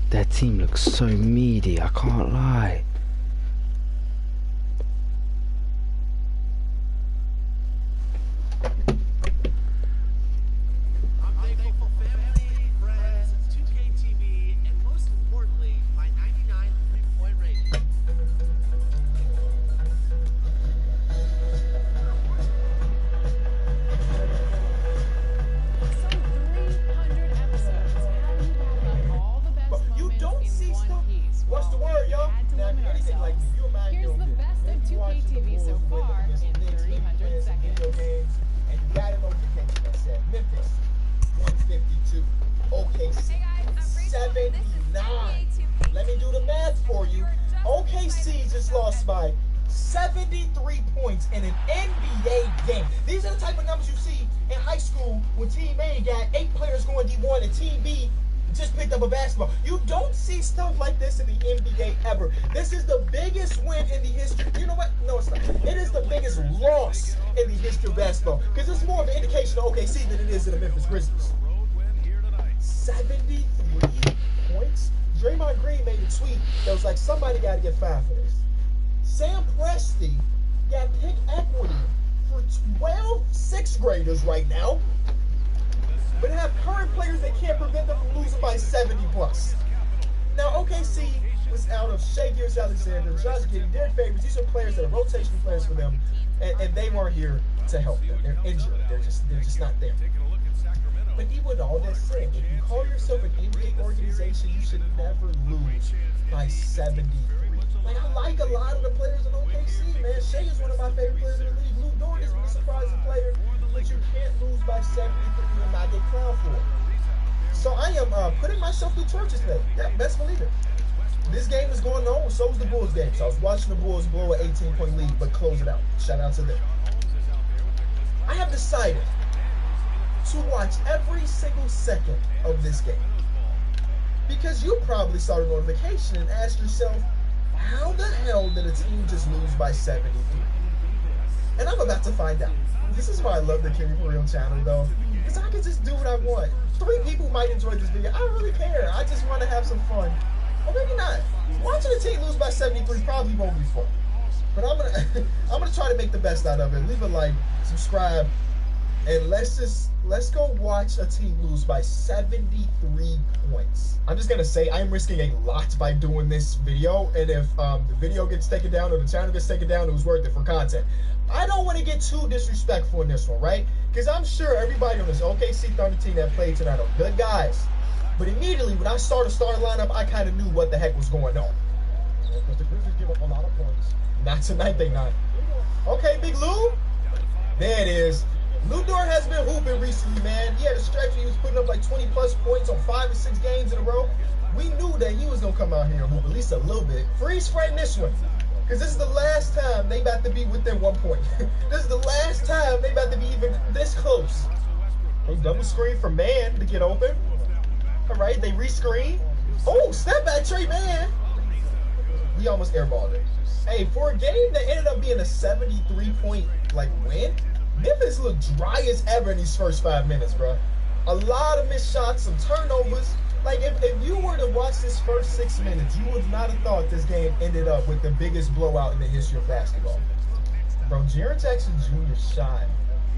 Their team looks so meaty, I can't lie. Let me do the math for you. OKC just lost by 73 points in an NBA game. These are the type of numbers you see in high school when Team A got 8 players going D1 and Team B just picked up a basketball. You don't see stuff like this in the NBA ever. This is the biggest win in the history. You know what? No, it's not. It is the biggest loss in the history of basketball because it's more of an indication of OKC than it is in the Memphis Grizzlies. 73 points. Draymond Green made a tweet that was like, somebody got to get fired for this. Sam Presti got pick equity for 12 sixth graders right now, but have current players that can't prevent them from losing by 70 plus. Now, OKC was out of Shai Gilgeous-Alexander, Josh Giddey, Derek Favors. These are players that are rotational players for them, and they weren't here to help them. They're injured. They're just not there. But even with all that said, if you call yourself an NBA organization, you should never lose by 73. Like, I like a lot of the players in OKC, man. Shai is one of my favorite players in the league. Lou Dort has been a surprising player, but you can't lose by 73 and not get crowned for it. So I am putting myself through torture today. Yeah, best believe it. This game is going on, so is the Bulls game. So I was watching the Bulls blow an 18-point lead, but close it out. Shout out to them. I have decided to watch every single second of this game, because you probably saw the notification and asked yourself, how the hell did a team just lose by 73? And I'm about to find out. This is why I love the King for Real channel, though, because I can just do what I want. 3 people might enjoy this video. I don't really care. I just want to have some fun. Or maybe not. Watching a team lose by 73 probably won't be fun. But I'm gonna try to make the best out of it. Leave a like, subscribe, and let's go watch a team lose by 73 points. I'm just gonna say I am risking a lot by doing this video, and if the video gets taken down or the channel gets taken down, it was worth it for content. I don't want to get too disrespectful in this one, right? Because I'm sure everybody on this OKC Thunder team that played tonight are good guys. But immediately when I saw the starting lineup, I kind of knew what the heck was going on. Because the Grizzlies give up a lot of points. Not tonight, they not. Okay, Big Lou. There it is. Lou Dort has been hooping recently, man. He had a stretch where he was putting up like 20 plus points on 5 or 6 games in a row. We knew that he was gonna come out here and hoop at least a little bit. Freeze frame this one, because this is the last time they about to be within 1 point. This is the last time they about to be even this close. They double screen for Man to get open. All right, they rescreen. Oh, step back, Trey Man. He almost airballed it. Hey, for a game that ended up being a 73-point win, Memphis looked dry as ever in these first 5 minutes, bro. A lot of missed shots, some turnovers. Like, if you were to watch this first 6 minutes, you would not have thought this game ended up with the biggest blowout in the history of basketball. Bro, Jaren Jackson Jr. shot.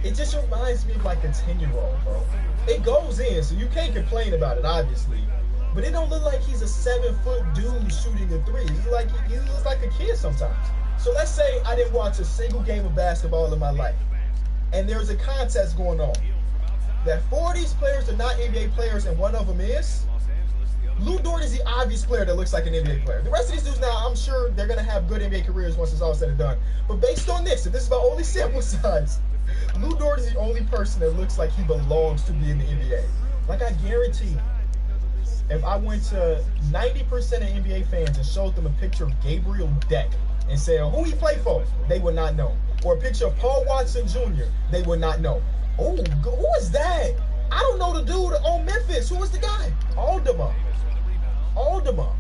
It just reminds me of like a 10-year-old, bro. It goes in, so you can't complain about it, obviously. But it don't look like he's a 7-foot dude shooting a 3. It's like he looks like a kid sometimes. So let's say I didn't watch a single game of basketball in my life, and there's a contest going on that 4 of these players are not NBA players, and one of them is Lou Dort. Is the obvious player that looks like an NBA player. The rest of these dudes now, I'm sure they're going to have good NBA careers once it's all said and done. But based on this, if this is my only sample size, Lou Dort is the only person that looks like he belongs to be in the NBA. Like, I guarantee, if I went to 90% of NBA fans and showed them a picture of Gabriel Deck and said who he played for, they would not know. Or a picture of Paul Watson Jr., they would not know. Oh, who is that? I don't know the dude on Memphis. Who is the guy? Aldama,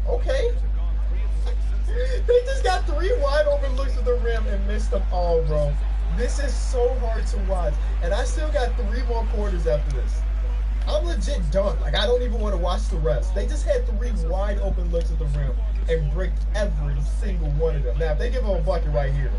okay. They just got 3 wide open looks at the rim and missed them all, bro. This is so hard to watch. And I still got 3 more quarters after this. I'm legit done. Like, I don't even want to watch the rest. They just had 3 wide open looks at the rim and bricked every single one of them. Now, if they give him a bucket right here,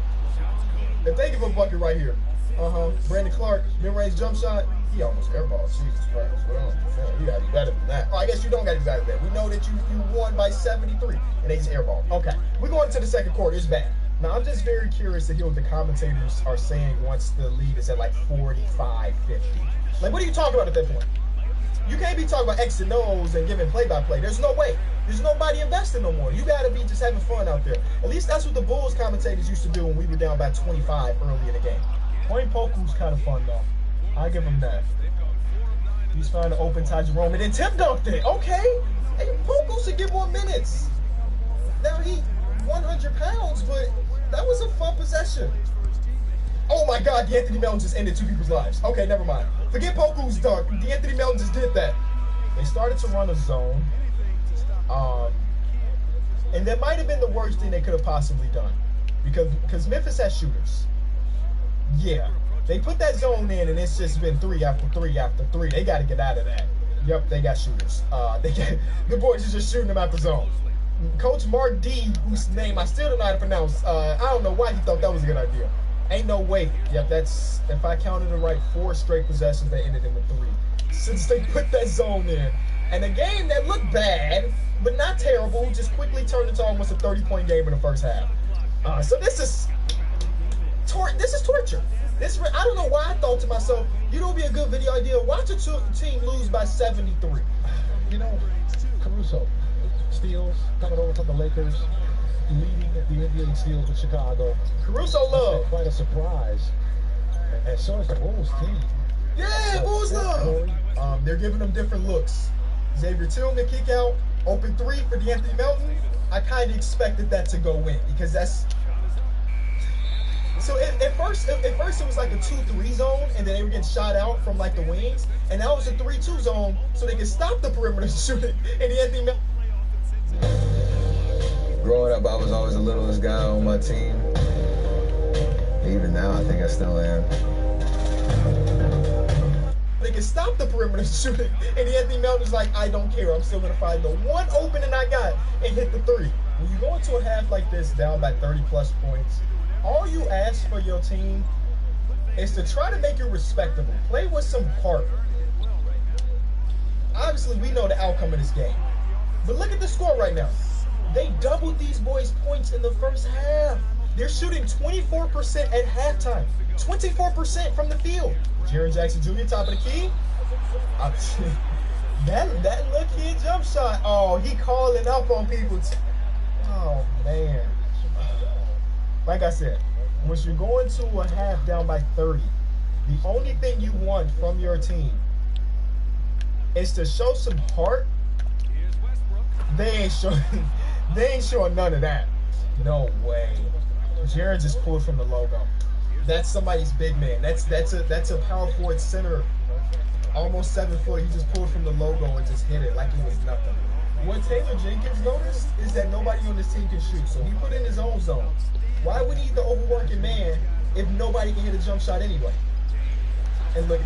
Brandon Clark, mid-range jump shot, he almost airballed. Jesus Christ. Well, you got to be better than that. Oh, I guess you don't got to be better than that. We know that you won by 73, and they just airballed. Okay, we're going to the second quarter. It's bad. Now, I'm just very curious to hear what the commentators are saying once the lead is at like 45, 50. Like, what are you talking about at that point? You can't be talking about X and O's and giving play-by-play. There's no way. There's nobody investing no more. You got to be just having fun out there. At least that's what the Bulls commentators used to do when we were down by 25 early in the game. Playing Poku's kind of fun, though. I give him that. He's trying to open Ty Jerome and then Tim dunked it. Okay. Hey, Poku should get more minutes. Now, he 100 pounds, but that was a fun possession. Oh my God, DeAnthony Melton just ended 2 people's lives. Okay, never mind. Forget Poku's dunk. DeAnthony Melton just did that. They started to run a zone. And that might have been the worst thing they could have possibly done. Because Memphis has shooters. Yeah. They put that zone in and it's just been 3 after 3 after 3. They got to get out of that. Yep, they got shooters. The boys are just shooting them out the zone. Coach Mark D, whose name I still don't know how to pronounce, I don't know why he thought that was a good idea. Ain't no way. Yep, that's, if I counted it right, 4 straight possessions they ended in with 3. Since they put that zone in. And a game that looked bad, but not terrible, just quickly turned into almost a 30-point game in the first half. So this is torture. I don't know why I thought to myself, you know, it'd be a good video idea. Watch a team lose by 73. You know, Caruso, steals, coming over from the Lakers, leading the NBA steals with Chicago. Caruso love. Quite a surprise. And so is the Bulls team. Yeah, Bulls love. They're giving them different looks. Xavier Tillman kick out, open 3 for DeAnthony Melton. I kind of expected that to go in because that's. So at first it was like a 2-3 zone, and then they were getting shot out from like the wings, and now it's a 3-2 zone, so they can stop the perimeter shooting. And DeAnthony Melton. Growing up, I was always the littlest guy on my team. Even now, I think I still am. They can stop the perimeter shooting, and DeAnthony Melton's like, I don't care. I'm still going to find the one opening I got and hit the 3. When you go into a half like this, down by 30-plus points, all you ask for your team is to try to make it respectable. Play with some heart. Obviously, we know the outcome of this game. But look at the score right now. They doubled these boys' points in the first half. They're shooting 24% at halftime. 24% from the field. Jaren Jackson Jr., top of the key. That look here jump shot. Oh, he calling up on people. Oh, man. Like I said, once you're going to a half down by 30, the only thing you want from your team is to show some heart. They ain't showing none of that. No way. Jaren just pulled from the logo. That's somebody's big man. That's a power forward center, almost 7 foot. He just pulled from the logo and just hit it like it was nothing. What Taylor Jenkins noticed is that nobody on this team can shoot, so he put in his own zone. Why would he need the overworking man if nobody can hit a jump shot anyway? And look,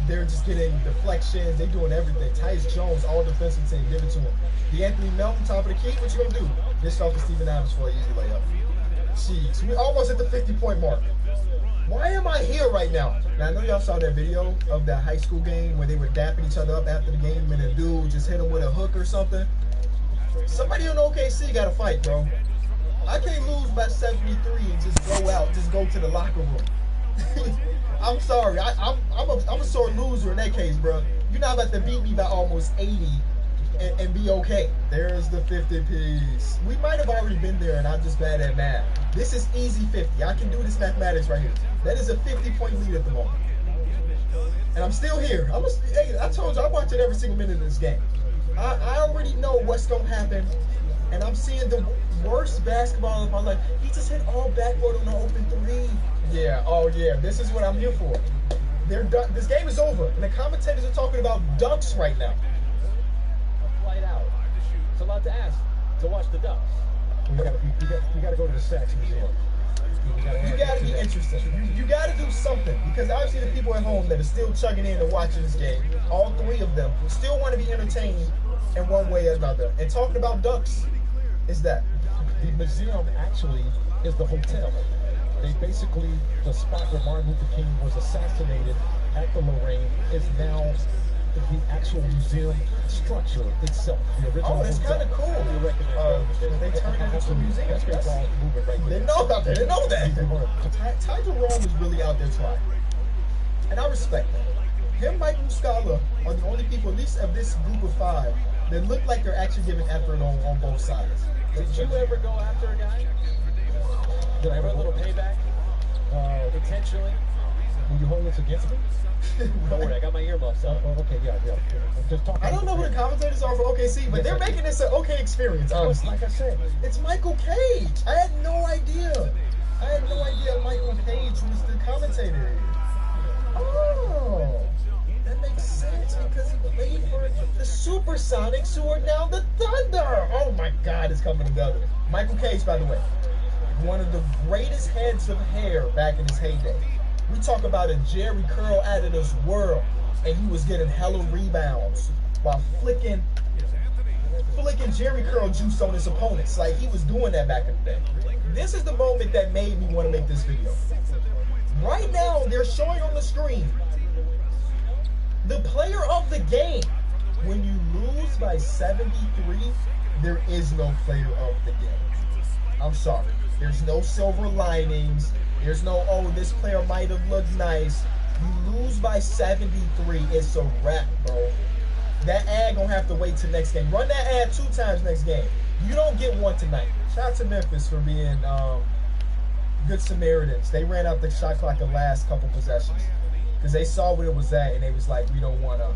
they're just getting deflections. They're doing everything. Tyus Jones, all defensive team, give it to him. DeAnthony Melton, top of the key. What you gonna do? Dish off to Steven Adams for an easy layup. Jeez, we almost at the 50-point mark. Why am I here right now? Now, I know y'all saw that video of that high school game where they were dapping each other up after the game and the dude just hit him with a hook or something. Somebody on OKC got to fight, bro. I can't lose by 73 and just go out, just go to the locker room. I'm sorry. I'm a sore loser in that case, bro. You're not about to beat me by almost 80 and be okay. There's the 50 piece. We might have already been there, and I'm just bad at math. This is easy 50. I can do this mathematics right here. That is a 50-point lead at the moment. And I'm still here. Hey, I told you, I watch it every single minute of this game. I already know what's going to happen, and I'm seeing the worst basketball of my life. He just hit all backboard on the open 3. Yeah, oh yeah, this is what I'm here for. They're done. This game is over, and the commentators are talking about dunks right now. Flight out. It's a lot to ask to watch the dunks. You got to go to the Saks Museum. You gotta be interesting. You gotta do something, because obviously the people at home that are still chugging in and watching this game, all three of them, still want to be entertained in one way or another. And talking about ducks is that. The museum actually is the hotel. They basically, the spot where Martin Luther King was assassinated at the Lorraine is now the actual museum structure itself. The original Oh, that's kind of cool. They turned it into a museum. Didn't know about that. Didn't know that. Ty Jerome is really out there trying, and I respect that. Him, Michael Muscala are the only people, at least of this group of five, that look like they're actually giving effort on both sides. Did you ever go after a guy? Did I ever For a little payback? Intentionally? Will you hold this against me? Don't worry, I got my earmuffs on. Okay, yeah. I'm just talking. I don't know who the commentators are for OKC, but they're making this an okay experience, honestly. Like I said, It's Michael Cage. I had no idea. Michael Cage was the commentator. Oh, that makes sense, because he played for the Supersonics, who are now the Thunder. Oh my God, it's coming together. Michael Cage, by the way, one of the greatest heads of hair back in his heyday. We talk about a Jerry curl out of this world, and he was getting hella rebounds while flicking Jerry curl juice on his opponents. Like, he was doing that back in the day. This is the moment that made me want to make this video. Right now, they're showing on the screen the player of the game. When you lose by 73, there is no player of the game. I'm sorry. There's no silver linings. There's no, oh, this player might have looked nice. You lose by 73, it's a wrap, bro. That ad gonna have to wait till next game. Run that ad 2 times next game. You don't get one tonight. Shout out to Memphis for being good Samaritans. They ran out the shot clock the last couple possessions because they saw what it was at, and they was like, we don't wanna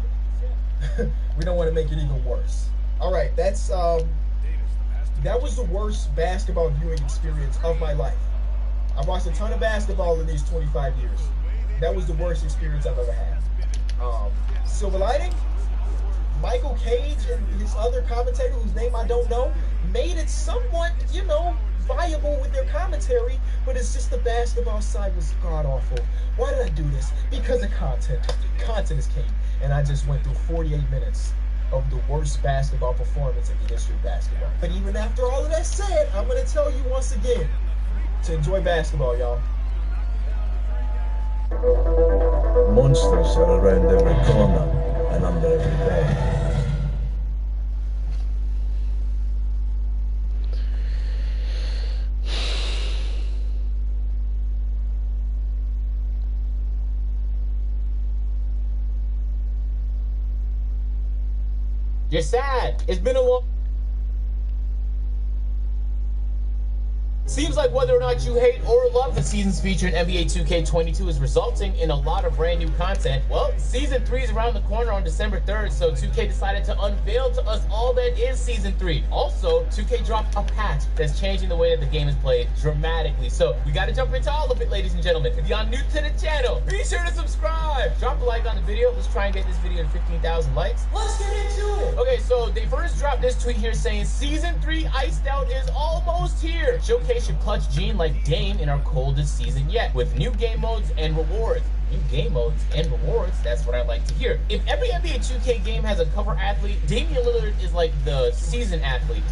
make it even worse. All right, that's that was the worst basketball viewing experience of my life. I've watched a ton of basketball in these 25 years. That was the worst experience I've ever had. Silver lining, Michael Cage and his other commentator, whose name I don't know, made it somewhat, viable with their commentary, but it's just the basketball side was god-awful. Why did I do this? Because of content. Content is king. And I just went through 48 minutes of the worst basketball performance in the history of basketball. But even after all of that said, I'm going to tell you once again to enjoy basketball, y'all. Monsters are around every corner and under every bed. You're sad. It's been a long... Seems like whether or not you hate or love the seasons featured in NBA 2K22 is resulting in a lot of brand new content. Well, Season 3 is around the corner on December 3rd, so 2K decided to unveil to us all that is Season 3. Also, 2K dropped a patch that's changing the way that the game is played dramatically. So, we gotta jump into all of it, ladies and gentlemen. If y'all new to the channel, be sure to subscribe. Drop a like on the video. Let's try and get this video to 15,000 likes. Let's get into it. Okay, so they first dropped this tweet here saying, Season 3 Iced Out is almost here. Showcase your clutch gene like Dame in our coldest season yet, with new game modes and rewards. New game modes and rewards, that's what I like to hear. If every NBA 2K game has a cover athlete, Damian Lillard is like the season athlete,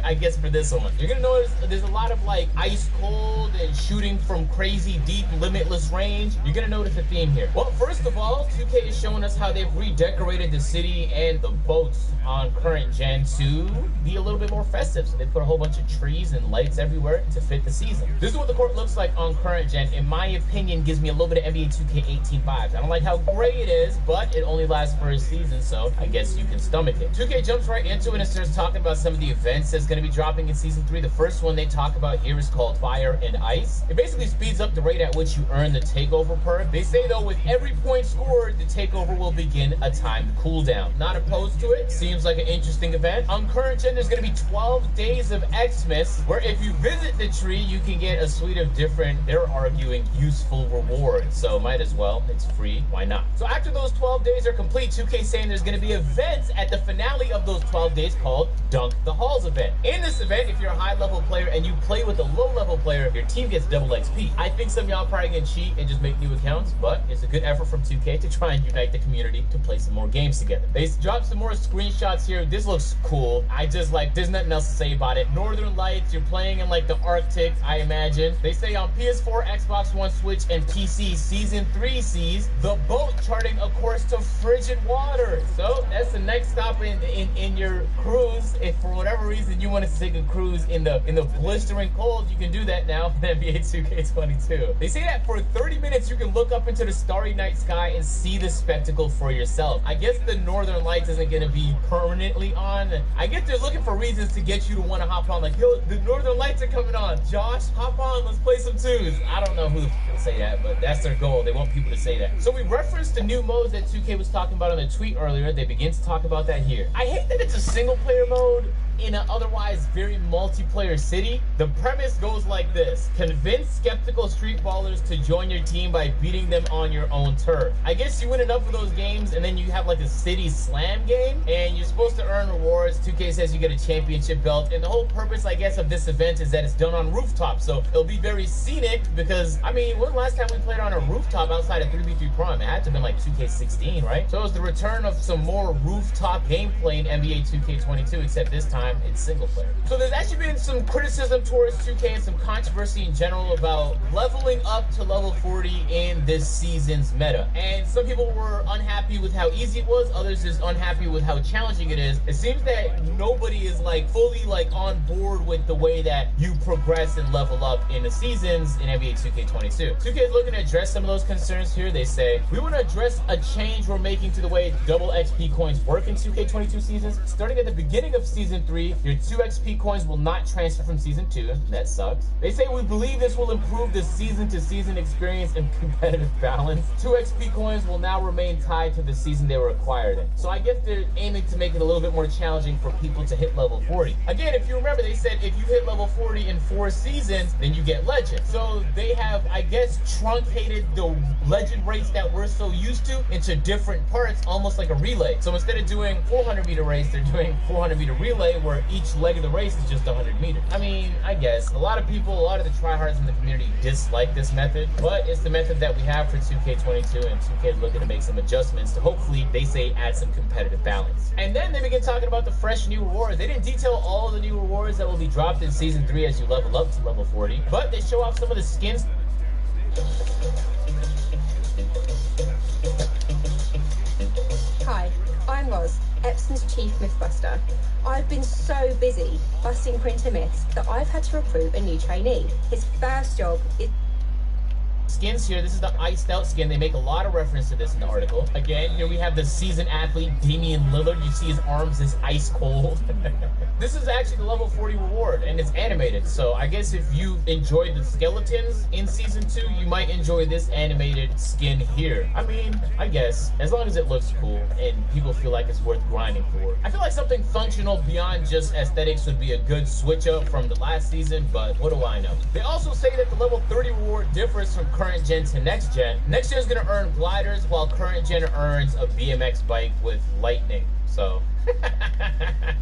I guess, for this one. You're gonna notice there's a lot of like ice cold and shooting from crazy deep limitless range. You're gonna notice a theme here. Well, first of all, 2K is showing us how they've redecorated the city and the boats on current gen to be a little bit more festive. So they put a whole bunch of trees and lights everywhere to fit the season. This is what the court looks like on current gen. In my opinion, gives me a little bit of NBA 2K18 vibes. I don't like how gray it is, but it only lasts for a season, so I guess you can stomach it. 2K jumps right into it and starts talking about some of the events that's going to be dropping in Season 3. The first one they talk about here is called Fire and Ice. It basically speeds up the rate at which you earn the takeover perk. They say, though, with every point scored, the takeover will begin a timed cooldown. Not opposed to it. Seems like an interesting event. On current gen, there's going to be 12 days of Xmas, where if you visit the tree, you can get a suite of different, they're arguing, useful rewards. So might as as well. It's free. Why not? So after those 12 days are complete, 2K saying there's going to be events at the finale of those 12 days called Dunk the Halls event. In this event, if you're a high-level player and you play with a low-level player, your team gets double XP. I think some of y'all probably gonna cheat and just make new accounts, but it's a good effort from 2K to try and unite the community to play some more games together. They dropped some more screenshots here. This looks cool. I just like, there's nothing else to say about it. Northern Lights, you're playing in like the Arctic, I imagine. They say on PS4, Xbox One, Switch, and PC, Season 3 sees the boat charting a course to frigid water. So that's the next stop in your cruise. If for whatever reason you want to take a cruise in the blistering cold, you can do that now in NBA 2K22. They say that for 30 minutes you can look up into the starry night sky and see the spectacle for yourself. I guess the Northern Lights isn't going to be permanently on. I guess they're looking for reasons to get you to want to hop on. Like, yo, the Northern Lights are coming on. Josh, hop on. Let's play some twos. I don't know who the f will say that, but that's their goal. They want people to say that. So we referenced the new modes that 2K was talking about on the tweet earlier. They begin to talk about that here. I hate that it's a single player mode in an otherwise very multiplayer city. The premise goes like this: convince skeptical street ballers to join your team by beating them on your own turf. I guess you win enough of those games and then you have like a city slam game and you're supposed to earn rewards. 2K says you get a championship belt, and the whole purpose, I guess, of this event is that it's done on rooftop, so it'll be very scenic. Because I mean, when the last time we played on a rooftop outside of 3v3 Prime? It had to have been like 2K16, right? So it's the return of some more rooftop gameplay in NBA 2K22, except this time it's single player. So there's actually been some criticism towards 2K and some controversy in general about leveling up to level 40 in this season's meta. And some people were unhappy with how easy it was, others is unhappy with how challenging it is. It seems that nobody is like fully like on board with the way that you progress and level up in the seasons in NBA 2K22. 2K is looking to address some of those concerns here. They say, we want to address a change we're making to the way double XP coins work in 2K22 seasons. Starting at the beginning of season 3, your 2 XP coins will not transfer from season 2. That sucks. They say, we believe this will improve the season-to-season experience and competitive balance. 2 XP coins will now remain tied to the season they were acquired in. So I guess they're aiming to make it a little bit more challenging for people to hit level 40. Again, if you remember, they said if you hit level 40 in 4 seasons, then you get legend. So they have, I guess, truncated the legend race that we're so used to into different parts, almost like a relay. So instead of doing 400-meter race, they're doing 400-meter relay, where each leg of the race is just 100 meters. I mean, I guess a lot of people, a lot of the tryhards in the community dislike this method, but it's the method that we have for 2K22, and 2K is looking to make some adjustments to hopefully, they say, add some competitive balance. And then they begin talking about the fresh new rewards. They didn't detail all the new rewards that will be dropped in season 3 as you level up to level 40, but they show off some of the skins. Hi, I'm Roz, Epsom's chief mythbuster. I've been so busy busting printer myths that I've had to recruit a new trainee. His first job is skins here. This is the iced out skin. They make a lot of reference to this in the article. Again, here we have the seasoned athlete Damian Lillard. You see his arms is ice cold. This is actually the level 40 reward, and it's animated. So I guess if you enjoyed the skeletons in season 2, you might enjoy this animated skin here. I mean, I guess as long as it looks cool and people feel like it's worth grinding for. I feel like something functional beyond just aesthetics would be a good switch up from the last season, but what do I know? They also say that the level 30 reward differs from current gen to next gen. Next gen is going to earn gliders, while current gen earns a BMX bike with lightning. So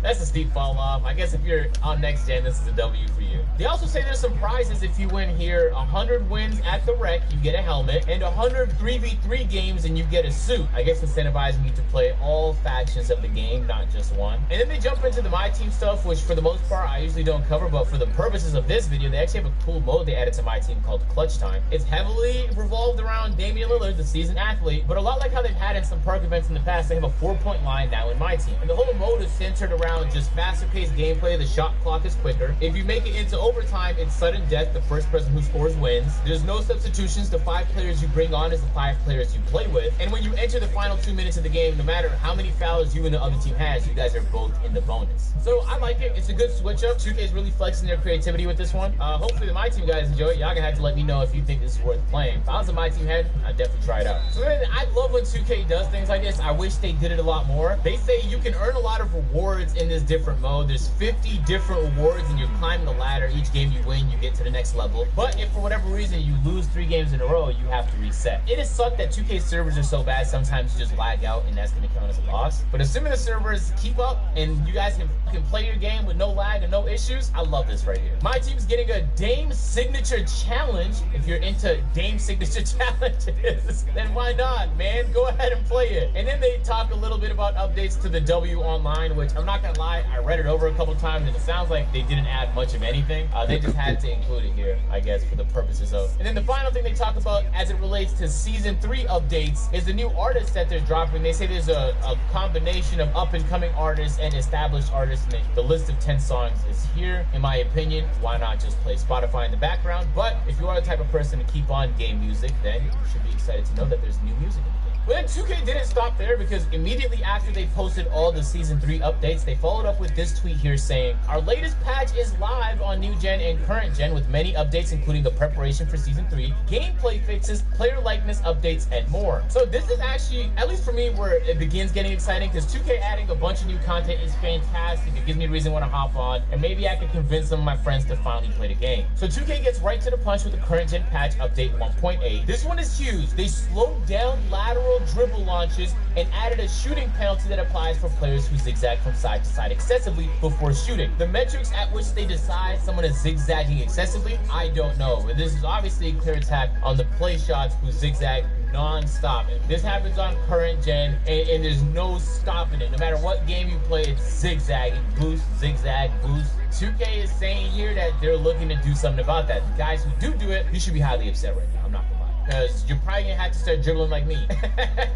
that's a steep fall off. I guess if you're on next gen, this is a W for you. They also say there's some prizes if you win here. 100 wins at the rec, you get a helmet, and 100 3v3 games and you get a suit. I guess incentivizing you to play all factions of the game, not just one. And then they jump into the My Team stuff, which for the most part I usually don't cover, but for the purposes of this video, they actually have a cool mode they added to My Team called Clutch Time. It's heavily revolved around Damian Lillard, the seasoned athlete, but a lot like how they've had in some park events in the past, they have a 4-point line now in My Team. And the whole mode is centered around just faster paced gameplay. The shot clock is quicker. If you make it into overtime, it's sudden death. The first person who scores wins. There's no substitutions. The 5 players you bring on is the 5 players you play with. And when you enter the final 2 minutes of the game, no matter how many fouls you and the other team has, you guys are both in the bonus. So I like it. It's a good switch up. 2K is really flexing their creativity with this one. Hopefully the My Team guys enjoy it. Y'all gonna have to let me know if you think this is worth playing. If I was a My Team head, I'd definitely try it out. So then I love when 2K does things like this. I wish they did it a lot more. They say you can earn a lot of rewards in this different mode. There's 50 different rewards and you're climbing the ladder. Each game you win, you get to the next level. But if for whatever reason you lose 3 games in a row, you have to reset. It has sucked that 2K servers are so bad, sometimes you just lag out and that's going to count as a loss. But assuming the servers keep up and you guys can play your game with no lag and no issues, I love this right here. My team's getting a Dame Signature Challenge. If you're into Dame Signature Challenges, then why not, man? Go ahead and play it. And then they talk a little bit about updates to the W Online, which I'm not gonna lie, I read it over a couple times and it sounds like they didn't add much of anything. They just had to include it here, I guess, for the purposes of. And then the final thing they talk about as it relates to Season 3 updates is the new artists that they're dropping. They say there's a combination of up-and-coming artists and established artists, and the list of 10 songs is here. In my opinion, why not just play Spotify in the background? But if you are the type of person to keep on game music, then you should be excited to know that there's new music in the game. But then 2K didn't stop there, because immediately after they posted all the Season 3 updates, they followed up with this tweet here saying, "Our latest patch is live on new gen and current gen with many updates, including the preparation for Season 3, gameplay fixes, player likeness updates, and more." So this is actually, at least for me, where it begins getting exciting, because 2K adding a bunch of new content is fantastic. It gives me a reason to want to hop on, and maybe I can convince some of my friends to finally play the game. So 2K gets right to the punch with the current gen patch update 1.8. This one is huge. They slowed down lateral dribble launches and added a shooting penalty that applies for players who zigzag from side to side excessively before shooting. The metrics at which they decide someone is zigzagging excessively, I don't know. But this is obviously a clear attack on the play shots who zigzag non-stop. This happens on current gen and there's no stopping it. No matter what game you play, it's zigzagging, boost, zigzag, boost. 2K is saying here that they're looking to do something about that. The guys who do it, you should be highly upset right now. I'm not gonna lie, because you're probably gonna have to start dribbling like me.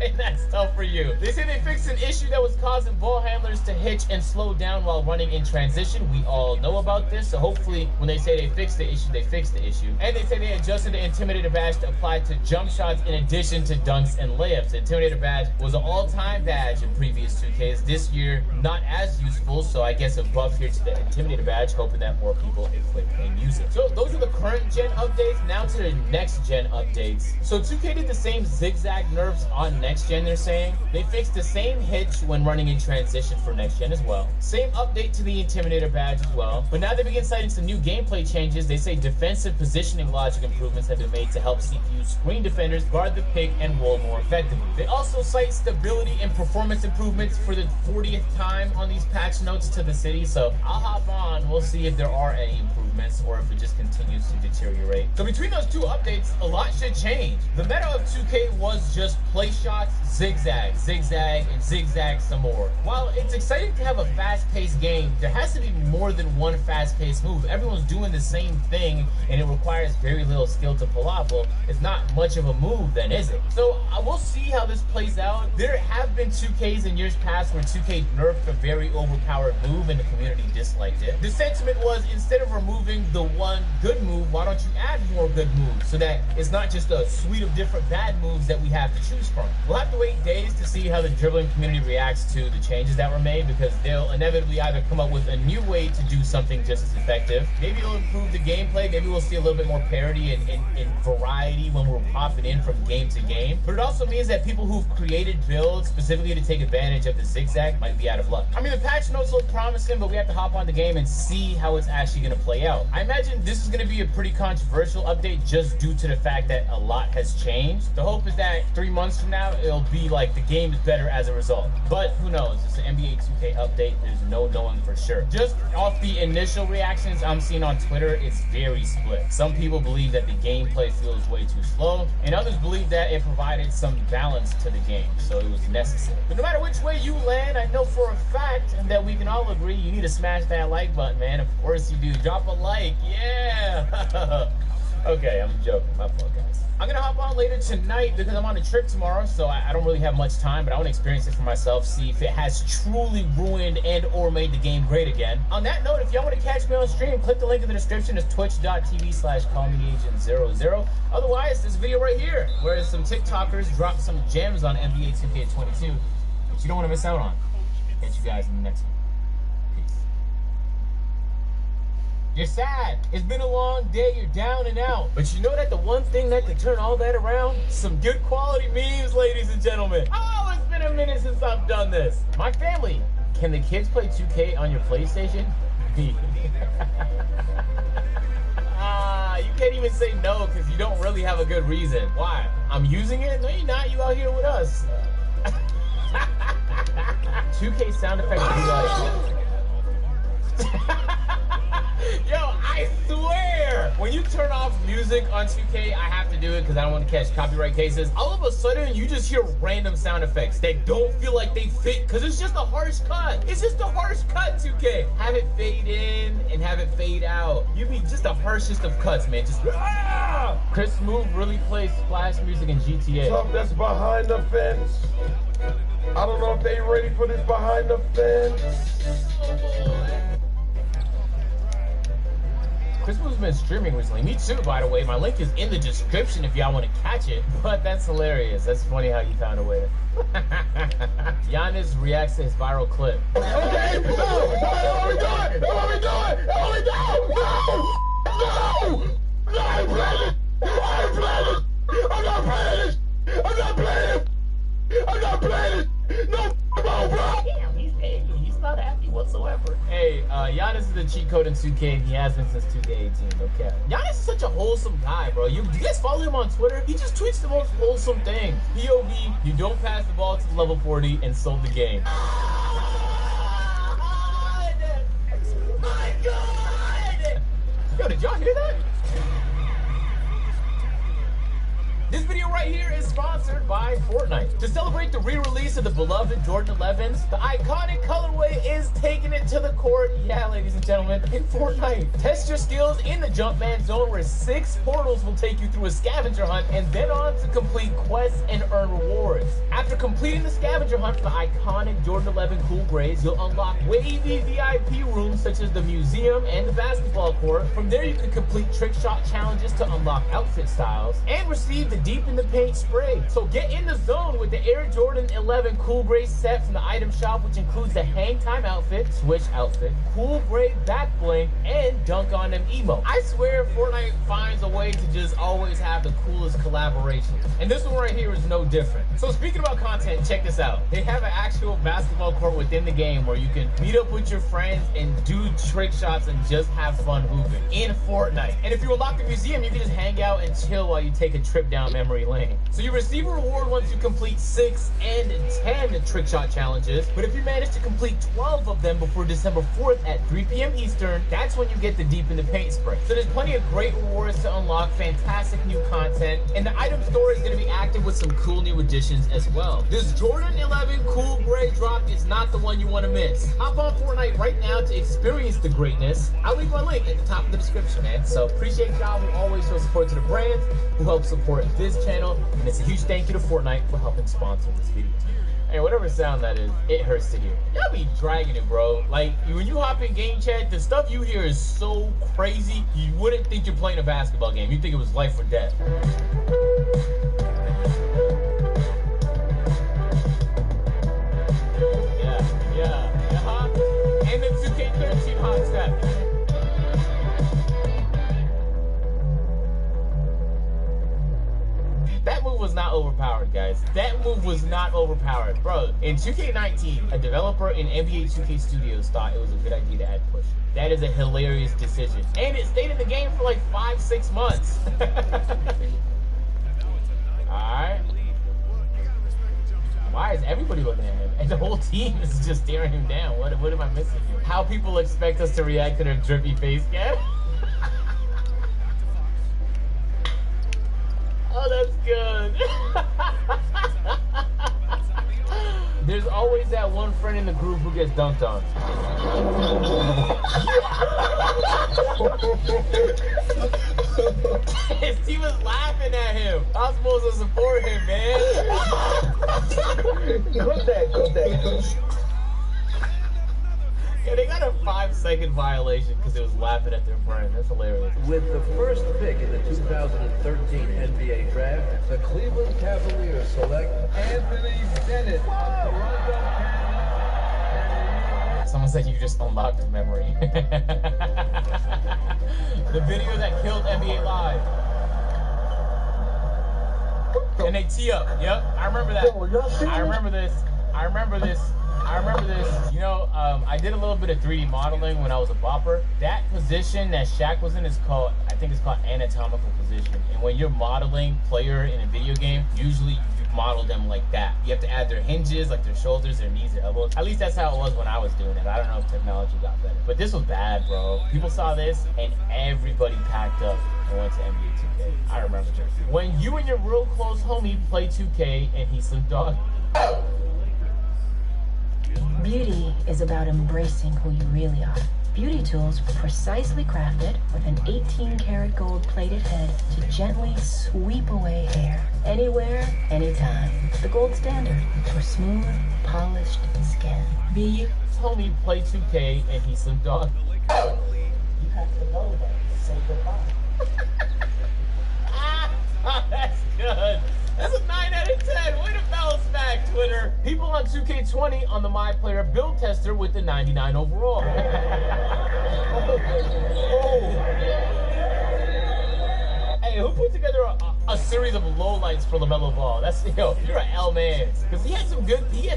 And that's tough for you. They say they fixed an issue that was causing ball handlers to hitch and slow down while running in transition. We all know about this, so hopefully when they say they fixed the issue, they fixed the issue. And they say they adjusted the Intimidator badge to apply to jump shots in addition to dunks and layups. The Intimidator badge was an all-time badge in previous 2Ks. This year, not as useful, so I guess a buff here to the Intimidator badge, hoping that more people equip and use it. So those are the current gen updates. Now to the next gen updates. So 2K did the same zigzag nerfs on next gen, they're saying. They fixed the same hitch when running in transition for next gen as well. Same update to the Intimidator badge as well. But now they begin citing some new gameplay changes. They say defensive positioning logic improvements have been made to help CPU screen defenders guard the pick and roll more effectively. They also cite stability and performance improvements for the 40th time on these patch notes to the city. So I'll hop on. We'll see if there are any improvements or if it just continues to deteriorate. So between those two updates, a lot should change. The meta of 2K was just play shots, zigzag, zigzag, and zigzag some more. While it's exciting to have a fast-paced game, there has to be more than one fast-paced move. Everyone's doing the same thing, and it requires very little skill to pull off. Well, it's not much of a move then, is it? So we'll see how this plays out. There have been 2Ks in years past where 2K nerfed a very overpowered move and the community disliked it. The sentiment was, instead of removing the one good move, why don't you add more good moves so that it's not just a suite of different bad moves that we have to choose from. We'll have to wait days to see how the dribbling community reacts to the changes that were made, because they'll inevitably either come up with a new way to do something just as effective. Maybe it'll improve the gameplay. Maybe we'll see a little bit more parity and variety when we're popping in from game to game. But it also means that people who've created builds specifically to take advantage of the zigzag might be out of luck. I mean, the patch notes look promising, but we have to hop on the game and see how it's actually going to play out. I imagine this is going to be a pretty controversial update just due to the fact that a lot has changed. The hope is that 3 months from now, it'll be like the game is better as a result. But who knows? It's an NBA 2K update. There's no knowing for sure. Just off the initial reactions I'm seeing on Twitter, it's very split. Some people believe that the gameplay feels way too slow, and others believe that it provided some balance to the game, so it was necessary. But no matter which way you land, I know for a fact that we can all agree you need to smash that like button, man. Of course you do. Drop a like. Yeah. Okay, I'm joking. My fault, guys. I'm gonna hop on later tonight because I'm on a trip tomorrow, so I don't really have much time, but I want to experience it for myself, see if it has truly ruined and or made the game great again. On that note, if y'all want to catch me on stream, click the link in the description. It's twitch.tv/callmeagent00. Otherwise, this video right here, where some TikTokers drop some gems on NBA 2K22 that you don't want to miss out on. Catch you guys in the next one. You're sad. It's been a long day. You're down and out. But you know that the one thing that could turn all that around? Some good quality memes, ladies and gentlemen. Oh, it's been a minute since I've done this. My family Can the kids play 2K on your PlayStation? You can't even say no because you don't really have a good reason. Why? I'm using it? No, you're not. You out here with us. 2K sound effects be like... Yo, I swear! When you turn off music on 2K, I have to do it because I don't want to catch copyright cases. All of a sudden, you just hear random sound effects that don't feel like they fit because it's just a harsh cut. It's just a harsh cut, 2K. Have it fade in and have it fade out. You be just the harshest of cuts, man. Just Chris Smoove really plays splash music in GTA. Stuff that's behind the fence. I don't know if they ready for this behind the fence. Chris Moove's been streaming recently. Me too, by the way. My link is in the description if y'all want to catch it. But that's hilarious. That's funny how you found a way to... Giannis reacts to his viral clip. Okay, no! What are we doing? What are we doing? What are we doing? No! No! I'm playing this! I'm playing this! I'm not playing this! I'm not playing this! I'm not playing this! No, bro! Damn, he's angry. He's not happy whatsoever. Hey, Giannis is the cheat code in 2K, and he has been since 2K18, okay? Giannis is such a wholesome guy, bro. Do you guys follow him on Twitter? He just tweets the most wholesome things. POV, you don't pass the ball to the level 40 and sold the game. My God! Yo, did y'all hear that? This video right here is sponsored by Fortnite. To celebrate the re-release of the beloved Jordan 11s, the iconic colorway is taking it to the court, yeah, ladies and gentlemen, in Fortnite. Test your skills in the Jumpman Zone where 6 portals will take you through a scavenger hunt and then on to complete quests and earn rewards. After completing the scavenger hunt for the iconic Jordan 11 Cool Grays, you'll unlock wavy VIP rooms such as the museum and the basketball court. From there, you can complete trick shot challenges to unlock outfit styles and receive the Deep in the Paint spray. So get in the zone with the Air Jordan 11 Cool Gray set from the item shop, which includes the hang time outfit, switch outfit, cool gray back bling, and dunk on them emo. I swear Fortnite finds a way to just always have the coolest collaboration. And this one right here is no different. So speaking about content, check this out. They have an actual basketball court within the game where you can meet up with your friends and do trick shots and just have fun hooping in Fortnite. And if you unlock the museum, you can just hang out and chill while you take a trip down memory lane. So you receive a reward once you complete 6 and 10 trick shot challenges, but if you manage to complete 12 of them before December 4th at 3 p.m. Eastern, that's when you get the Deep in the Paint spray. So there's plenty of great rewards to unlock, fantastic new content, and the item store is going to be active with some cool new additions as well. This Jordan 11 Cool Gray drop is not the one you want to miss. Hop on Fortnite right now to experience the greatness. I'll leave my link at the top of the description, man. So appreciate y'all who always show support to the brands, who help support this channel, and it's a huge thank you to Fortnite for helping sponsor this video. Hey, whatever sound that is, it hurts to hear. Y'all be dragging it, bro. Like, when you hop in game chat, the stuff you hear is so crazy, you wouldn't think you're playing a basketball game. You'd think it was life or death. And the 2K13 hot step. That move was not overpowered, guys. That move was not overpowered. Bro, in 2K19, a developer in NBA 2K Studios thought it was a good idea to add push. That is a hilarious decision. And it stayed in the game for like 5-6 months. Alright. Why is everybody looking at him? And the whole team is just staring him down. What am I missing here? How people expect us to react to their drippy face cam? Oh, that's good. There's always that one friend in the group who gets dunked on. His team was laughing at him. I was supposed to support him, man. Cut that. Yeah, they got a 5-second violation because it was laughing at their friend. That's hilarious. With the first pick in the 2013 NBA Draft, the Cleveland Cavaliers select Anthony Bennett of Toronto, Canada. Someone said you just unlocked a memory. The video that killed NBA Live. And they tee up. Yep, I remember that. I remember this. I remember this. You know, I did a little bit of 3D modeling when I was a bopper. That position that Shaq was in is called, I think it's called anatomical position. And when you're modeling player in a video game, usually you model them like that. You have to add their hinges, like their shoulders, their knees, their elbows. At least that's how it was when I was doing it. I don't know if technology got better. But this was bad, bro. People saw this and everybody packed up and went to NBA 2K. I remember this. When you and your real close homie play 2K and he Slim Dog. Beauty is about embracing who you really are. Beauty tools precisely crafted with an 18-karat gold-plated head to gently sweep away hair. Anywhere, anytime. The gold standard for smooth, polished skin. Me, homie, play 2K and he Slim Dog. You have to know that. Say goodbye. That's good. That's a 9 out of 10. Way to bounce back, Twitter. People on 2K20 on the My Player build tester with the 99 overall. Hey, who put together a series of lowlights for LaMelo Ball? That's, yo, you're an L man. Because he had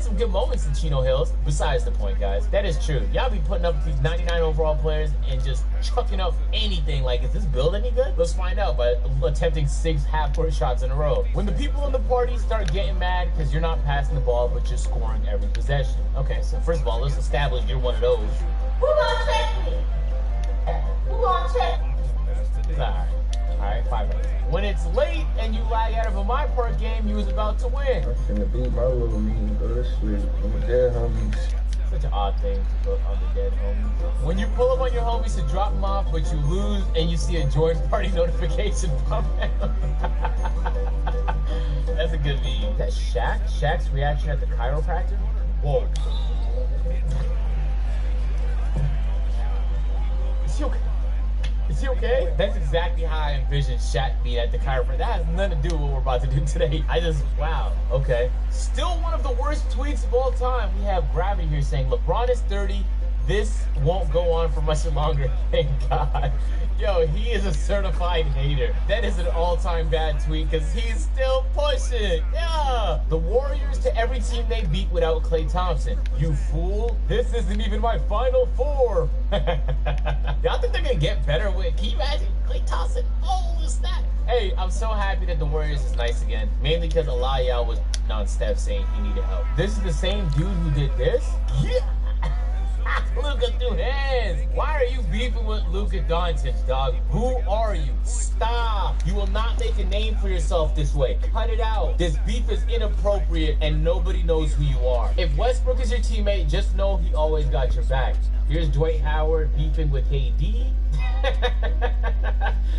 some good moments in Chino Hills. Besides the point, guys. That is true. Y'all be putting up these 99 overall players and just chucking up anything. Like, is this build any good? Let's find out by attempting 6 half-court shots in a row. When the people in the party start getting mad because you're not passing the ball, but you're scoring every possession. Okay, so first of all, let's establish you're one of those. Who gonna check me? Who gonna check me? Alright, 5 minutes. When it's late and you lag out of a My Park game you was about to win. I'm finna beat my little mean, go to sleep. I'm a dead homies. Such an odd thing to put on the dead homies. When you pull up on your homies to drop them off, but you lose and you see a join party notification pop out. That's a good meme. Is that Shaq? Shaq's reaction at the chiropractor? Whoa. Is he okay? Is he okay? That's exactly how I envisioned Shaq being at the chiropractor. That has nothing to do with what we're about to do today. Wow, okay. Still one of the worst tweets of all time. We have Gravity here saying, LeBron is 30. This won't go on for much longer. Thank God. Yo, he is a certified hater. That is an all-time bad tweet because he's still pushing. Yeah. The Warriors to every team they beat without Klay Thompson. You fool. This isn't even my Final Four. Y'all think they're going to get better with, can you imagine Klay Thompson? Oh, snap. Hey, I'm so happy that the Warriors is nice again. Mainly because a lot of y'all was non-Steph saying he needed help. This is the same dude who did this? Yeah. Luka threw hands. Why are you beefing with Luka Doncic, dog? Who are you? Stop. You will not make a name for yourself this way. Cut it out. This beef is inappropriate and nobody knows who you are. If Westbrook is your teammate, just know he always got your back. Here's Dwight Howard beefing with KD.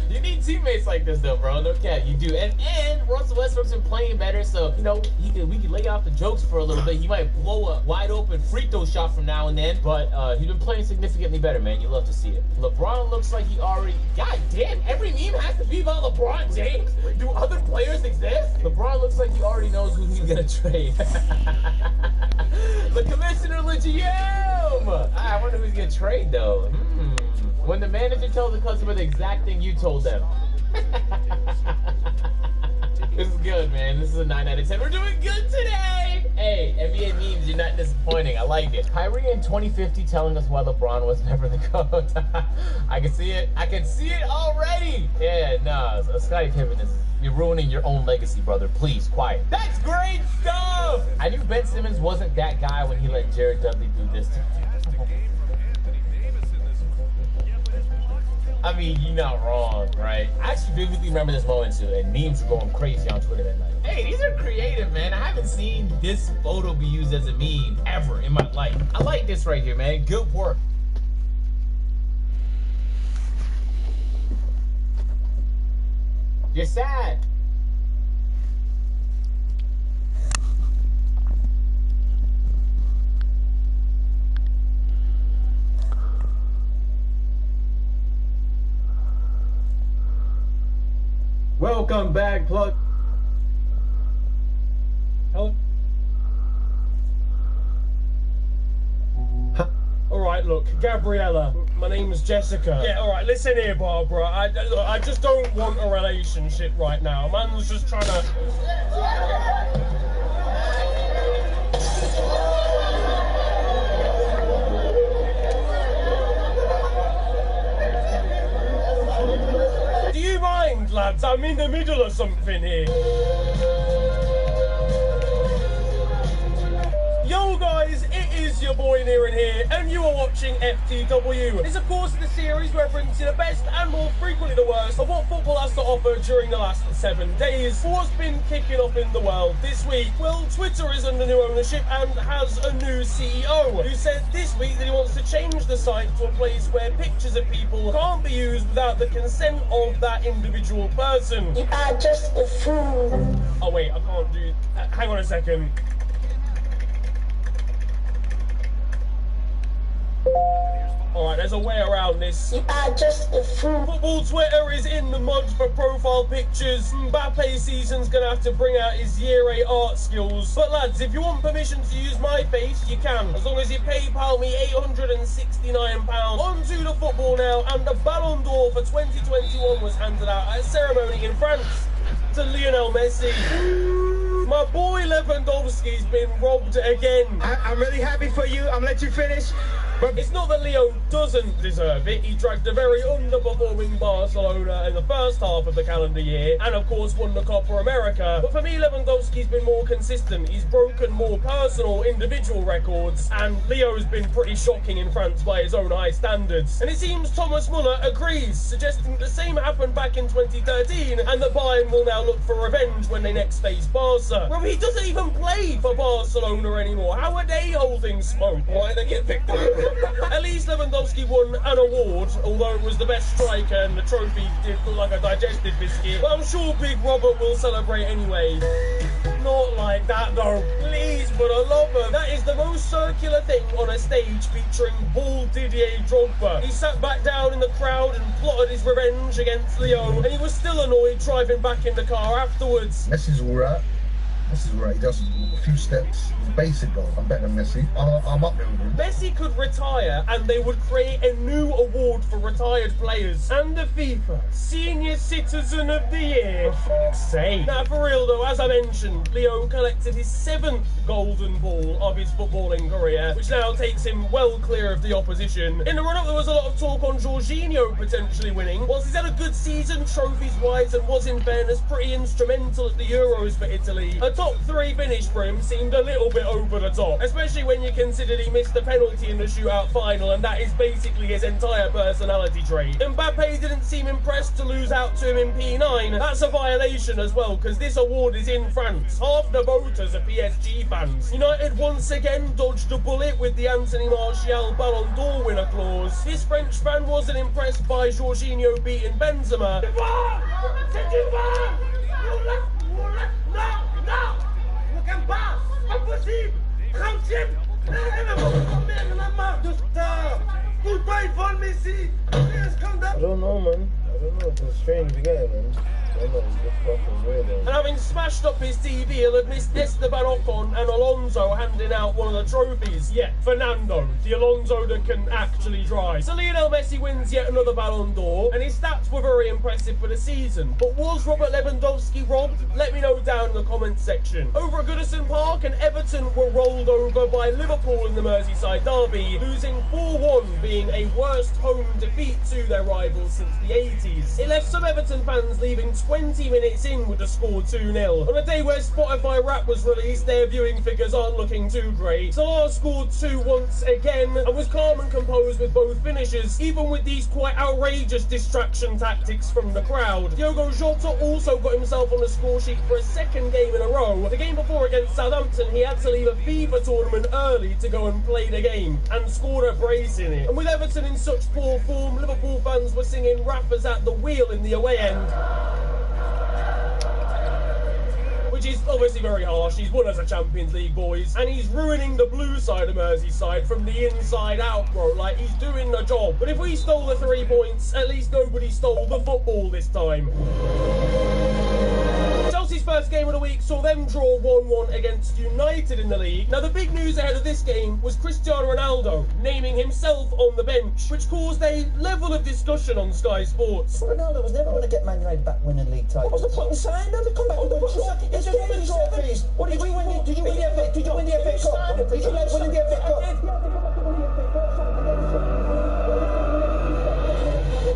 You need teammates like this though, bro. No cap, you do. And Russell Westbrook's been playing better, so you know we can lay off the jokes for a little bit. He might blow a wide open free throw shot from now and then, but he's been playing significantly better, man. You love to see it. LeBron looks like he already. God damn, every meme has to be about LeBron James. Do other players exist? LeBron looks like he already knows who he's gonna trade. The commissioner, the GM. I wonder who's gonna trade though. When the manager tells the customer the exact thing you told them. This is good, man. This is a 9 out of 10. We're doing good today. Hey, NBA memes, you're not disappointing. I like it. Kyrie in 2050 telling us why LeBron was never the GOAT. I can see it. I can see it already. Yeah, nah. Scottie Pippen is. You're ruining your own legacy, brother. Please, quiet. That's great stuff. I knew Ben Simmons wasn't that guy when he let Jared Dudley do this. I mean, you're not wrong, right? I actually vividly remember this moment too, and memes were going crazy on Twitter that night. Hey, these are creative, man. I haven't seen this photo be used as a meme ever in my life. I like this right here, man. Good work. You're sad. Welcome back, Plug. Hello? Alright, look, Gabriella, my name is Jessica. Yeah, alright, listen here, Barbara. I just don't want a relationship right now. Man's just trying to... lads. I'm in the middle of something here. Yo guys, it is your boy Near here, and you are watching FTW. This of course is the series where it brings you the best and more frequently the worst of what football has to offer during the last 7 days. What's been kicking off in the world this week? Well, Twitter is under new ownership and has a new CEO, who said this week that he wants to change the site to a place where pictures of people can't be used without the consent of that individual person. You are just a fool. Oh wait, I can't do... hang on a second. Alright, there's a way around this. You are just a fool. Football Twitter is in the mud for profile pictures. Mbappe's season's gonna have to bring out his year 8 art skills. But lads, if you want permission to use my face, you can. As long as you PayPal me £869. On to the football now, and the Ballon d'Or for 2021 was handed out at a ceremony in France to Lionel Messi. My boy Lewandowski's been robbed again. I'm really happy for you. I'm let you finish. But it's not that Leo doesn't deserve it. He dragged a very underperforming Barcelona in the first half of the calendar year, and of course won the Copa America. But for me, Lewandowski's been more consistent. He's broken more personal, individual records, and Leo's been pretty shocking in France by his own high standards. And it seems Thomas Muller agrees, suggesting the same happened back in 2013, and that Bayern will now look for revenge when they next face Barca. Bro, he doesn't even play for Barcelona anymore. How are they holding smoke? Why did they get picked up? At least Lewandowski won an award, although it was the best striker and the trophy did look like a digestive biscuit. But I'm sure Big Robert will celebrate anyway. Not like that though. Please, for the love of... That is the most circular thing on a stage featuring bald Didier Drogba. He sat back down in the crowd and plotted his revenge against Leo, and he was still annoyed driving back in the car afterwards. Messi's alright. This is right. He does a few steps. Basic goal. I'm better than Messi. I'm up there with him. Messi could retire and they would create a new award for retired players. And the FIFA Senior Citizen of the Year. For fuck's sake. Now, for real though, as I mentioned, Leo collected his 7th golden ball of his footballing career, which now takes him well clear of the opposition. In the run-up, there was a lot of talk on Jorginho potentially winning. Whilst he's had a good season trophies-wise and was, in fairness, pretty instrumental at the Euros for Italy, a top 3 finish for him seemed a little bit over the top, especially when you considered he missed the penalty in the shootout final, and that is basically his entire personality trait. Mbappe didn't seem impressed to lose out to him in P9. That's a violation as well, because this award is in France. Half the voters are PSG fans. United once again dodged a bullet with the Anthony Martial Ballon d'Or winner clause. This French fan wasn't impressed by Jorginho beating Benzema. I don't know, man. I don't know. It's a strange game, man. I don't know. It's just fucking weird, man. And having smashed up his TV, he'll have missed Esteban Ocon and Alonso handing out one of the trophies. Yeah, Fernando, the Alonso that can actually drive. So Lionel Messi wins yet another Ballon d'Or, and his stats were very impressive for the season. But was Robert Lewandowski robbed? Let me know down in the comments section. Over at Goodison Park, and Everton were rolled over by Liverpool in the Merseyside derby, losing 4-1, being a worst home defeat to their rivals since the 80s. It left some Everton fans leaving 20 minutes in with the score 2-0. On a day where Spotify Rap was released, their viewing figures aren't looking too great. Salah scored 2 once again, and was calm and composed with both finishes, even with these quite outrageous distraction tactics from the crowd. Diogo Jota also got himself on the score sheet for a 2nd game in a row. The game before against Southampton, he had to leave a FIFA tournament early to go and play the game, and scored a brace in it. And with Everton in such poor form, Liverpool fans were singing Rafa's at the wheel in the away end, which is obviously very harsh. He's won as a Champions League, boys, and he's ruining the blue side of Merseyside from the inside out, bro. Like, he's doing the job. But if we stole the 3 points, at least nobody stole the football this time. Chelsea's first game of the week saw them draw 1-1 against United in the league. Now, the big news ahead of this game was Cristiano Ronaldo naming himself on the bench, which caused a level of discussion on Sky Sports. Ronaldo was never going to get Man United back winning league titles. What's the point in saying that? Come back with the trophy. It's just winning trophies. What did you win? Did you win the FA Cup? Did you win the FA Cup? Did you win the FA Cup?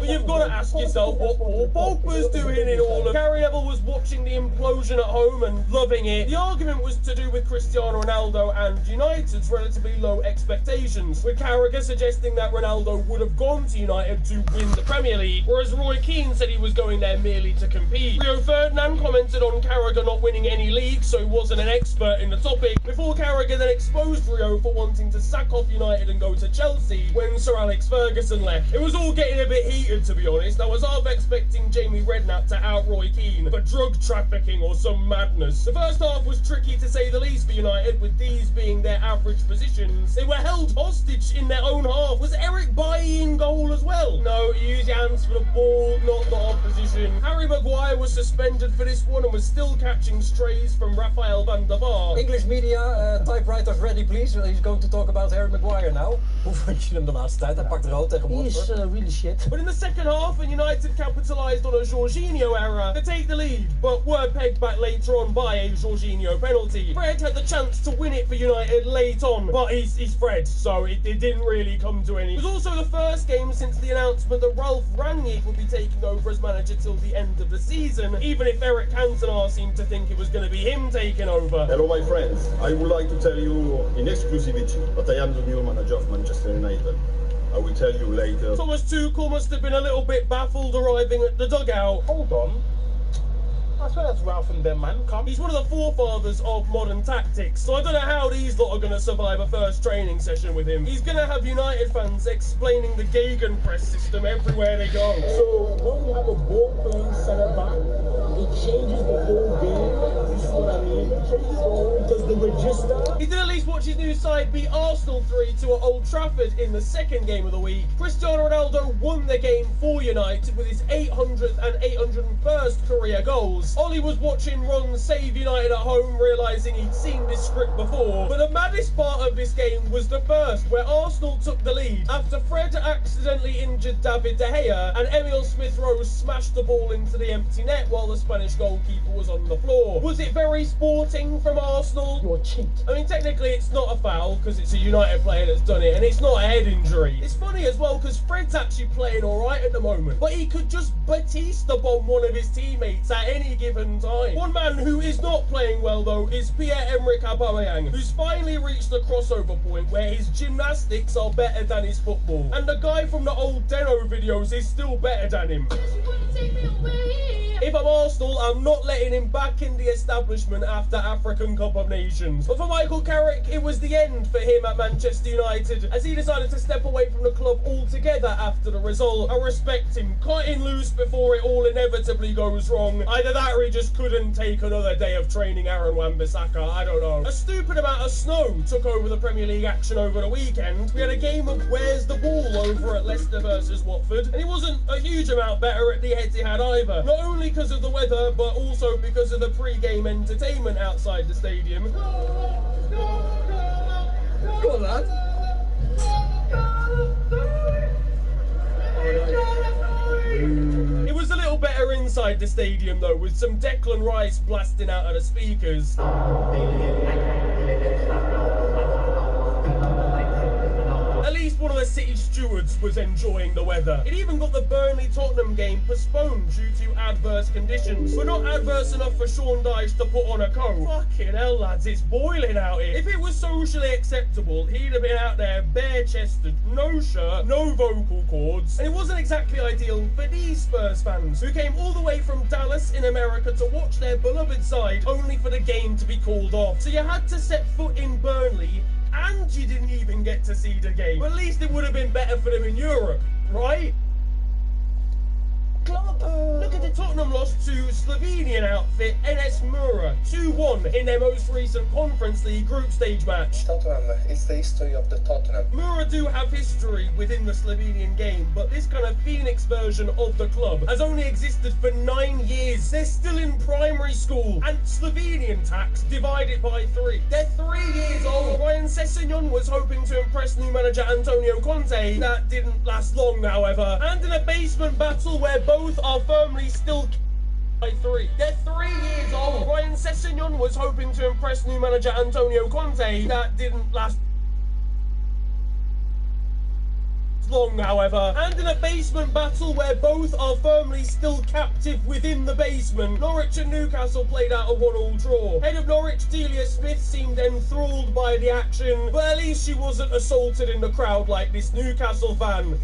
you've got to ask yourself what Paul Pogba's doing in all of. Gary Neville was watching the implosion at home and loving it. The argument was to do with Cristiano Ronaldo and United's relatively low expectations, with Carragher suggesting that Ronaldo would have gone to United to win the Premier League, whereas Roy Keane said he was going there merely to compete. Rio Ferdinand commented on Carragher not winning any leagues, so he wasn't an expert in the topic, before Carragher then exposed Rio for wanting to sack off United and go to Chelsea when Sir Alex Ferguson left. It was all getting a bit heated, to be honest. I was half expecting Jamie Redknapp to out Roy Keane for drug trafficking or some madness. The first half was tricky to say the least for United, with these being their average positions. They were held hostage in their own half. Was Eric Bailly in goal as well? No, use your hands for the ball, not the opposition. Harry Maguire was suspended for this one and was still catching strays from Rafael van der Vaart. English media, typewriters ready please. He's going to talk about Harry Maguire now. Hoe vond je hem de laatste tijd? Hij pakt rood tegen Watford. He is really shit. But in the second half, when United capitalised on a Jorginho error to take the lead, but were pegged back later on by a Jorginho penalty. Fred had the chance to win it for United late on, but he's Fred, so it didn't really come to any. It was also the first game since the announcement that Ralf Rangnick would be taking over as manager till the end of the season, even if Eric Cantona seemed to think it was going to be him taking over. Hello my friends, I would like to tell you in exclusivity that I am the new manager of Manchester United. I will tell you later. Thomas Tuchel must have been a little bit baffled arriving at the dugout. Hold on. As well as Ralph and them, man. Come. He's one of the forefathers of modern tactics, so I don't know how these lot are going to survive a first training session with him. He's going to have United fans explaining the Gegenpress system everywhere they go. So when you have a ball-playing centre-back, it changes the whole game. You see what I mean? It changes the whole, because the register. He did at least watch his new side beat Arsenal 3-2 at Old Trafford in the second game of the week. Cristiano Ronaldo won the game for United with his 800th and 801st career goals. Ollie was watching Ron save United at home, realising he'd seen this script before. But the maddest part of this game was the first, where Arsenal took the lead after Fred accidentally injured David De Gea and Emil Smith-Rowe smashed the ball into the empty net while the Spanish goalkeeper was on the floor. Was it very sporting from Arsenal? You're a cheat. I mean, technically it's not a foul because it's a United player that's done it, and it's not a head injury. It's funny as well because Fred's actually playing alright at the moment, but he could just Batista bomb one of his teammates at any given time. One man who is not playing well though is Pierre-Emerick Aubameyang, who's finally reached the crossover point where his gymnastics are better than his football, and the guy from the old Deno videos is still better than him. If I'm Arsenal, I'm not letting him back in the establishment after African Cup of Nations. But for Michael Carrick, it was the end for him at Manchester United, as he decided to step away from the club altogether after the result. I respect him, cutting loose before it all inevitably goes wrong. Either that or he just couldn't take another day of training Aaron Wan-Bissaka, I don't know. A stupid amount of snow took over the Premier League action over the weekend. We had a game of Where's the Ball over at Leicester versus Watford, and it wasn't a huge amount better at the Etihad either. Not only because of the weather, but also because of the pre-game entertainment outside the stadium. Go on, lad. It was a little better inside the stadium though, with some Declan Rice blasting out of the speakers. At least one of the city stewards was enjoying the weather. It even got the Burnley-Tottenham game postponed due to adverse conditions, but not adverse enough for Sean Dyche to put on a coat. Fucking hell, lads, it's boiling out here. If it was socially acceptable, he'd have been out there bare-chested, no shirt, no vocal cords, and it wasn't exactly ideal for these Spurs fans, who came all the way from Dallas in America to watch their beloved side, only for the game to be called off. So you had to set foot in Burnley, and you didn't even get to see the game. But at least it would have been better for them in Europe, right? Look at the Tottenham lost to Slovenian outfit NS Mura 2-1 in their most recent Conference League group stage match. Tottenham, it's the history of the Tottenham. Mura do have history within the Slovenian game, but this kind of Phoenix version of the club has only existed for 9 years. They're still in primary school, and Slovenian tax divided by 3. They're 3 years old. Ryan Sessegnon was hoping to impress new manager Antonio Conte. That didn't last long, however. And in a basement battle where both are firmly still by 3. They're 3 years old. Ryan Sessegnon was hoping to impress new manager Antonio Conte. That didn't last last long, however, and in a basement battle where both are firmly still captive within the basement, Norwich and Newcastle played out a 1-1 draw. Head of Norwich, Delia Smith, seemed enthralled by the action, but at least she wasn't assaulted in the crowd like this Newcastle fan.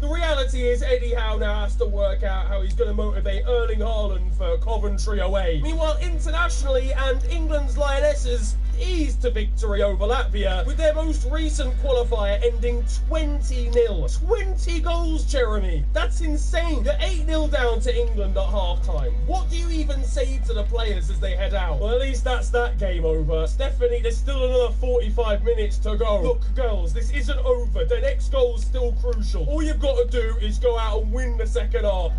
The reality is Eddie Howe now has to work out how he's going to motivate Erling Haaland for Coventry away. Meanwhile, internationally, and England's Lionesses eased to victory over Latvia, with their most recent qualifier ending 20-0. 20 goals, Jeremy! That's insane! You're 8-0 down to England at half-time. What do you even say to the players as they head out? Well, at least that's that game over. Stephanie, there's still another 45 minutes to go. Look, girls, this isn't over. The next goal's still crucial. All you've got to do is go out and win the second half.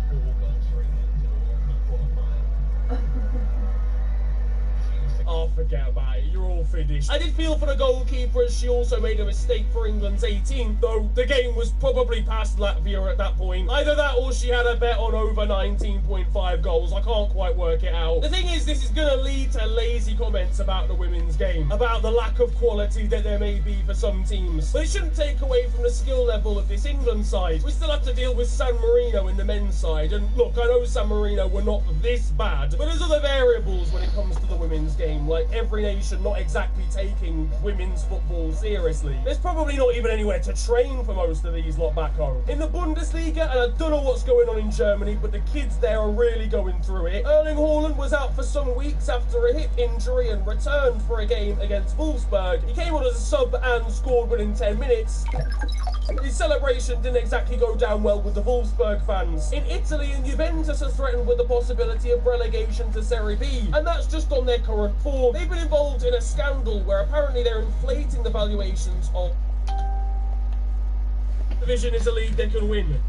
Oh, forget about it. You're all finished. I did feel for the goalkeeper as she also made a mistake for England's 18th, though the game was probably past Latvia at that point. Either that or she had a bet on over 19.5 goals. I can't quite work it out. The thing is, this is going to lead to lazy comments about the women's game, about the lack of quality that there may be for some teams. But it shouldn't take away from the skill level of this England side. We still have to deal with San Marino in the men's side, and look, I know San Marino were not this bad, but there's other variables when it comes to the women's game. Like every nation not exactly taking women's football seriously. There's probably not even anywhere to train for most of these lot back home. In the Bundesliga, and I don't know what's going on in Germany, but the kids there are really going through it. Erling Haaland was out for some weeks after a hip injury and returned for a game against Wolfsburg. He came on as a sub and scored within 10 minutes. His celebration didn't exactly go down well with the Wolfsburg fans. In Italy, and Juventus are threatened with the possibility of relegation to Serie B, and that's just on their current form. They've been involved in a scandal where apparently they're inflating the valuations of... Division is a league they can win.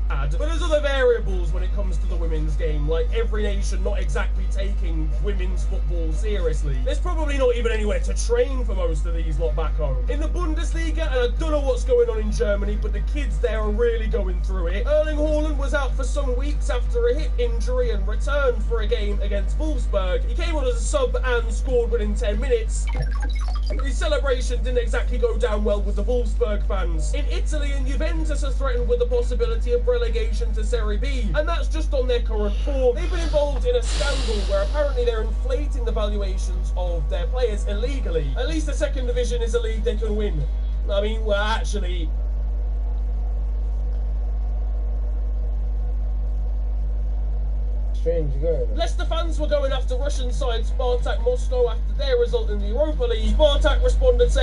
But there's other variables when it comes to the women's game, like every nation not exactly taking women's football seriously. There's probably not even anywhere to train for most of these lot back home. In the Bundesliga, and I don't know what's going on in Germany, but the kids there are really going through it. Erling Haaland was out for some weeks after a hip injury and returned for a game against Wolfsburg. He came on as a sub and scored within 10 minutes. His celebration didn't exactly go down well with the Wolfsburg fans. In Italy, and Juventus are threatened with the possibility of relegation to Serie B, and that's just on their current form. They've been involved in a scandal where apparently they're inflating the valuations of their players illegally. At least the second division is a league they can win. I mean, well, actually... Strange guy. Leicester fans were going after Russian side Spartak Moscow after their result in the Europa League. Spartak responded saying